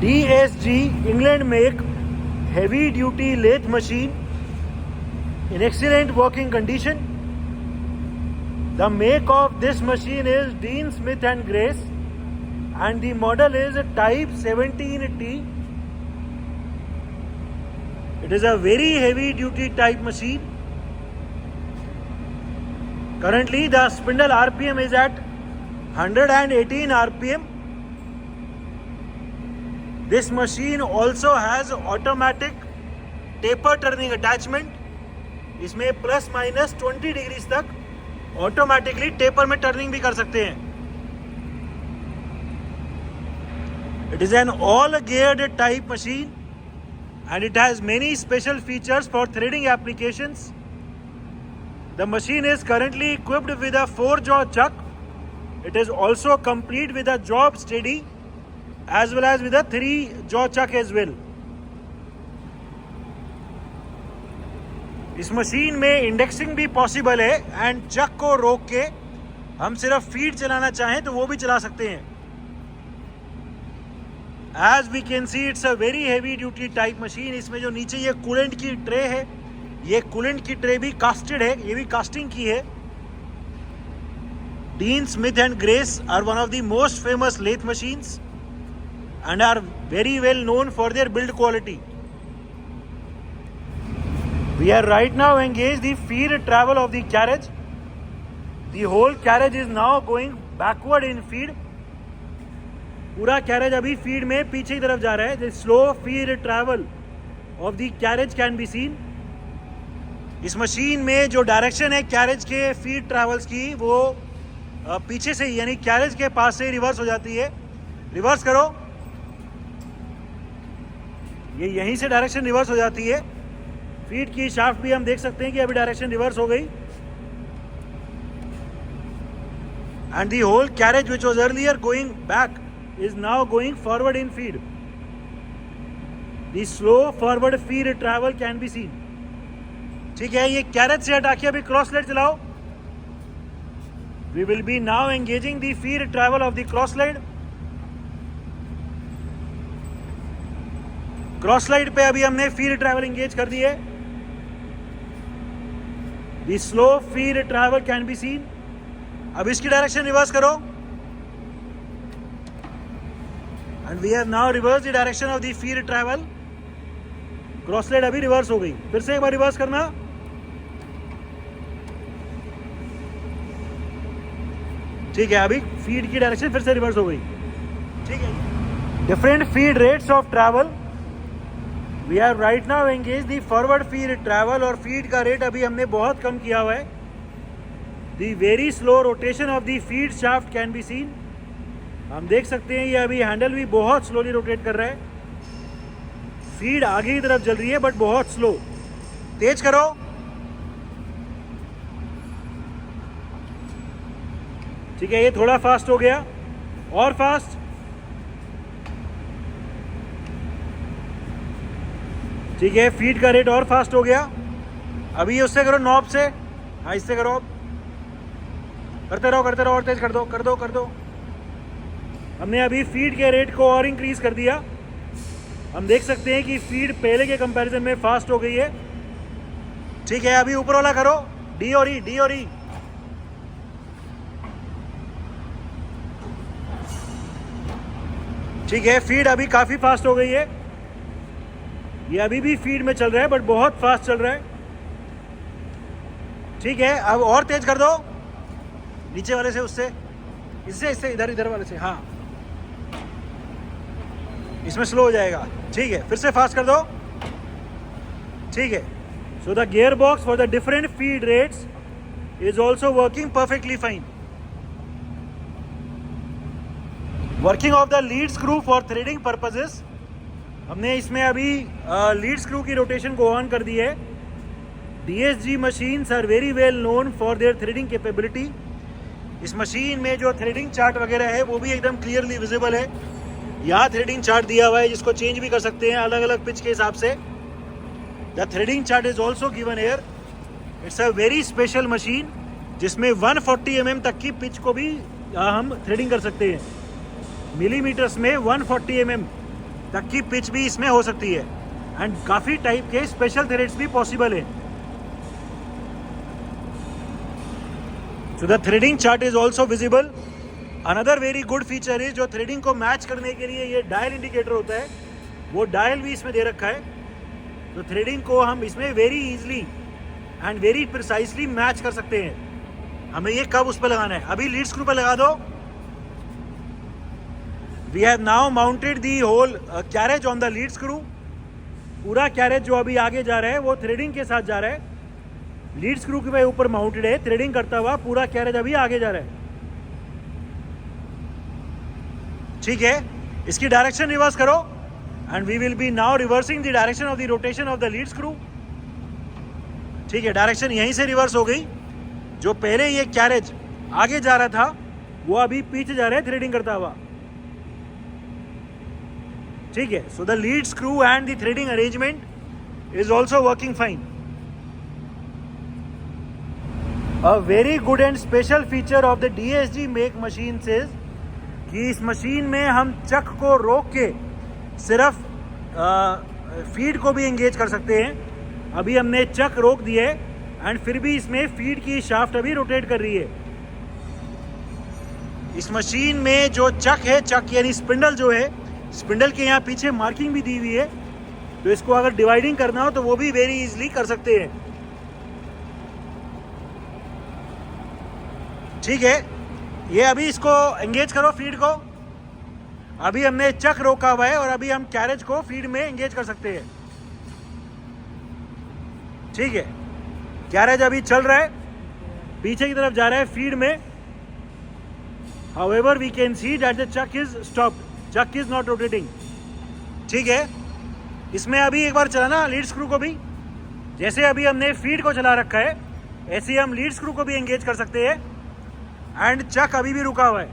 DSG England make heavy duty lathe machine in excellent working condition. The make of this machine is Dean Smith and Grace and the model is type 17T. It is a very heavy duty type machine. Currently the spindle RPM is at 118 RPM. This machine also has automatic taper turning attachment. इसमें plus minus 20 degree तक automatically taper में turning भी कर सकते हैं. It is an all geared type machine and it has many special features for threading applications. The machine is currently equipped with a 4-jaw chuck. It is also complete with a job steady as well as with a 3-jaw chuck as well. इस machine में indexing भी possible है and चक को रोक के हम सिर्फ feed चलाना चाहें तो वो भी चला सकते हैं. As we can see it's a very heavy duty type machine. इसमें जो नीचे ये कूलेंट की ट्रे है, ये कूलेंट की ट्रे भी कास्टेड है, ये भी कास्टिंग की है. Dean Smith and Grace are one of the most famous lathe machines and are very well known for their build quality. We are right now engaged the feed travel of the carriage. The whole carriage is now going backward in feed. पूरा carriage अभी feed में पीछे की तरफ जा रहा है. The slow feed travel of the carriage can be seen. इस मशीन में जो डायरेक्शन है कैरेज के फीड ट्रैवल्स की वो पीछे से यानी कैरेज के पास से रिवर्स हो जाती है. रिवर्स करो, ये यहीं से डायरेक्शन रिवर्स हो जाती है. फीड की शाफ्ट भी हम देख सकते हैं कि अभी डायरेक्शन रिवर्स हो गई. And the whole carriage which was earlier going back is now going forward in feed. The slow forward feed travel can be seen. ठीक है, ये कैरेज से हटा के अभी क्रॉस लाइड चलाओ. We will be now engaging the feed travel of the cross slide. Cross slide पे अभी हमने फीड ट्रैवल एंगेज कर दी है. The slow feed travel can be seen. अब इसकी डायरेक्शन रिवर्स करो and we have now reversed the direction of the feed travel. Cross slide अभी रिवर्स हो गई. फिर से एक बार रिवर्स करना. ठीक है, अभी फीड की डायरेक्शन फिर से रिवर्स हो गई. ठीक है, different feed rates of travel. We are right now engage the forward feed travel और फीड का रेट अभी हमने बहुत कम किया हुआ है. The very slow rotation of the feed shaft can be seen. हम देख सकते हैं ये अभी हैंडल भी बहुत स्लोली रोटेट कर रहा है. फीड आगे की तरफ चल रही है बट बहुत स्लो. तेज करो. ठीक है, ये थोड़ा फास्ट हो गया और फास्ट. ठीक है, फीड का रेट और फास्ट हो गया. अभी ये उससे करो नॉब से. हाँ, इससे करो. करते रहो और तेज कर दो. हमने अभी फीड के रेट को और इंक्रीज कर दिया. हम देख सकते हैं कि फीड पहले के कंपैरिजन में फास्ट हो गई है. ठीक है, अभी ऊपर वाला करो. डी और ई. ठीक है, फीड अभी काफ़ी फास्ट हो गई है. ये अभी भी फीड में चल रहा है बट बहुत फास्ट चल रहा है. ठीक है, अब और तेज कर दो. नीचे वाले से, उससे, इससे इधर वाले से. हाँ, इसमें स्लो हो जाएगा. ठीक है, फिर से फास्ट कर दो. ठीक है, so the gear box for the different feed rates is also working perfectly fine. Working of the lead screw for threading purposes. हमने इसमें अभी लीड स्क्रू की रोटेशन को ऑन कर दी है. DSG machines are very well known for their threading capability. इस machine में जो थ्रेडिंग चार्ट वगैरह है वो भी एकदम क्लियरली विजिबल है. यहाँ थ्रेडिंग चार्ट दिया हुआ है जिसको चेंज भी कर सकते हैं अलग अलग पिच के हिसाब से. The threading chart is also given here. It's a very special machine जिसमें 140 mm तक की पिच को भी हम थ्रेडिंग कर सकते हैं. मिलीमीटर्स में 140 mm तक की पिच भी इसमें हो सकती है एंड काफ़ी टाइप के स्पेशल थ्रेड्स भी पॉसिबल है. So the threading chart is also visible. Another very good feature is जो थ्रेडिंग को मैच करने के लिए ये डायल इंडिकेटर होता है, वो डायल भी इसमें दे रखा है. तो थ्रेडिंग को हम इसमें very easily and very precisely match कर सकते हैं. हमें ये कब उस पर लगाना है, अभी लीड स्क्रू पर लगा दो. We have now mounted the whole carriage on the lead screw. पूरा कैरेज जो अभी आगे जा रहा है वो थ्रेडिंग के साथ जा रहा है. लीड स्क्रू के ऊपर माउंटेड है, थ्रेडिंग करता हुआ पूरा कैरेज अभी आगे जा रहा है. ठीक है, इसकी डायरेक्शन रिवर्स करो and we will be now reversing the direction of the rotation of the lead screw. ठीक है, डायरेक्शन यहीं से रिवर्स हो गई. जो पहले ये कैरेज आगे जा रहा था वो अभी पीछे जा रहा है थ्रेडिंग करता हुआ. ठीक है, so the lead screw and the threading arrangement is also working fine. A very good and special feature of the DSG make machine is कि इस मशीन में हम चक को रोक के सिर्फ फीड को भी एंगेज कर सकते हैं. अभी हमने चक रोक दिए एंड फिर भी इसमें फीड की शाफ्ट अभी रोटेट कर रही है. इस मशीन में जो चक है, चक यानी स्पिंडल जो है, स्पिंडल के यहाँ पीछे मार्किंग भी दी हुई है. तो इसको अगर डिवाइडिंग करना हो तो वो भी वेरी इजीली कर सकते हैं. ठीक है, ये अभी इसको एंगेज करो फीड को. अभी हमने चक रोका हुआ है और अभी हम कैरेज को फीड में एंगेज कर सकते हैं. ठीक है, कैरेज अभी चल रहा है, पीछे की तरफ जा रहा है फीड में. However, we can see that the chuck is stopped. Chuck is not rotating. ठीक है, इसमें अभी एक बार चलाना लीड स्क्रू को भी. जैसे अभी हमने फीड को चला रखा है ऐसे ही हम लीड स्क्रू को भी एंगेज कर सकते हैं एंड चक अभी भी रुका हुआ है.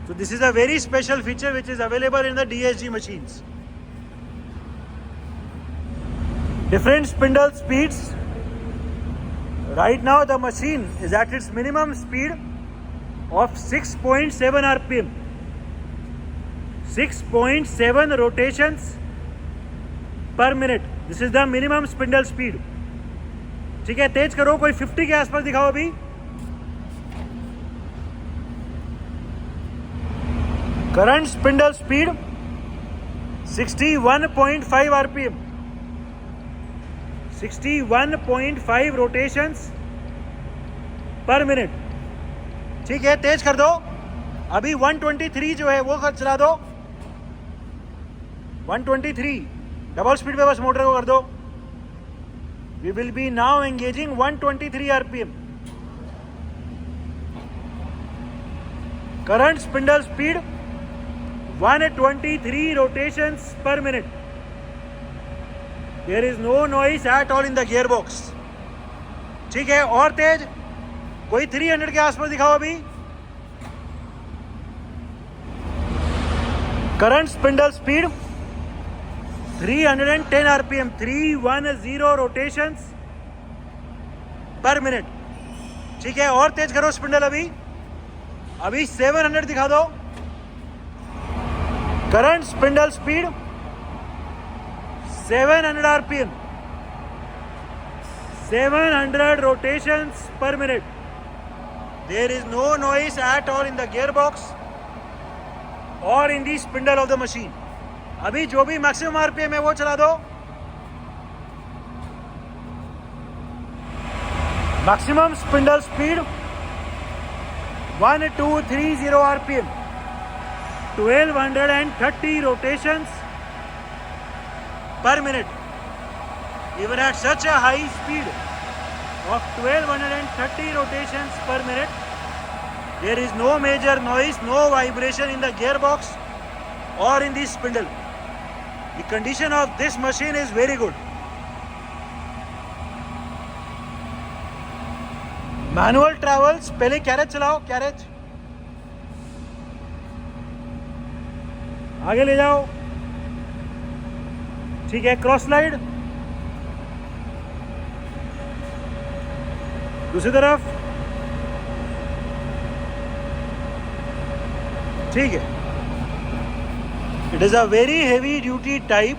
So this is a very special feature which is available in the DSG machines. Different spindle speeds. Right now the machine is at its minimum speed of 6.7 RPM. 6.7 rotations per minute. This is the minimum spindle speed. ठीक है, तेज करो, कोई 50 के आसपास दिखाओ अभी. Current spindle speed 61.5 RPM. 61.5 rotations पर minute. ठीक है, तेज कर दो. अभी 123 जो है वो चला दो. 123 डबल स्पीड पे बस मोटर को कर दो. We will be now engaging 123 RPM. Current spindle speed 123 rotations per minute. There is no noise at all in the gearbox. ठीक है, और तेज कोई 300 के आसपास दिखाओ अभी. Current spindle speed 310 RPM. 310 rotations per minute. ठीक है, और तेज करो स्पिंडल अभी 700 दिखा दो. Current spindle speed 700 RPM. 700 rotations per minute. There is no noise at all in the gearbox or in the spindle of the machine. अभी जो भी मैक्सिमम आरपीएम है वो चला दो. Maximum spindle speed 1230 RPM. 1230 rotations per minute. Even at such a high speed of 1230 rotations per minute, there is no major noise, no vibration in the gearbox or in the spindle. The condition of this machine is very good. Manual travels. पहले carriage चलाओ, carriage आगे ले जाओ. ठीक है, cross slide दूसरी तरफ. ठीक है, It is a very heavy duty type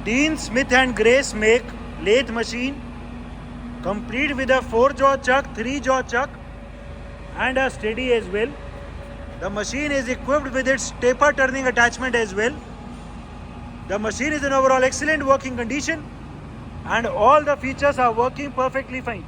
Dean Smith and Grace make lathe machine, complete with a 4-jaw chuck, 3-jaw chuck and a steady as well. The machine is equipped with its taper turning attachment as well. The machine is in overall excellent working condition and all the features are working perfectly fine.